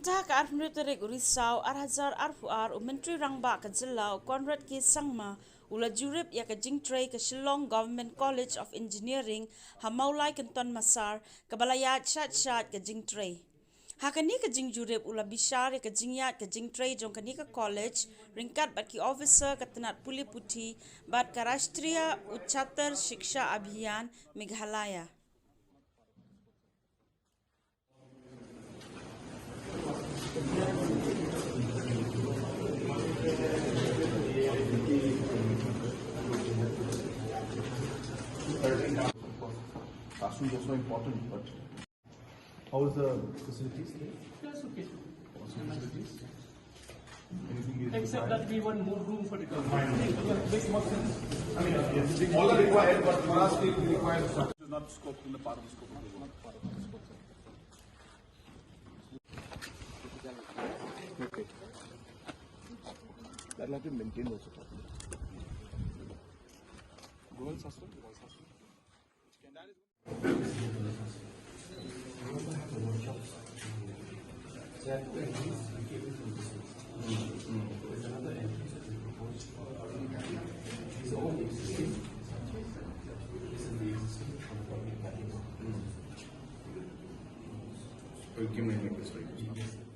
Ita ka arfnutere gurisau arhazar arfuar menteri rangba ka jilau Conrad K Sangma ula jurip ya ka jingtrei ka Shillong Government College of Engineering hamaulai Kynton Masar ka balayat shat ka jingtrei. Hakani ka jing jurip ula bishar ya ka jingyat ka jingtrei jong kani ka college ringkat bat ki officer ka tenat puli puti bat ka Rashtriya Uchatar Shiksha Abhiyan Meghalaya. Classrooms also important, but how is the facilities there? That's okay. Facilities? Anything Except that we want more room for the government. Makes more sense. I mean, yes, all are required, but Maharashtra requires some. It is not scope in the part of the scope. It is not part of the scope. Okay. That will have to maintain also properly. Girls hostel? Boys hostel? You can make this right.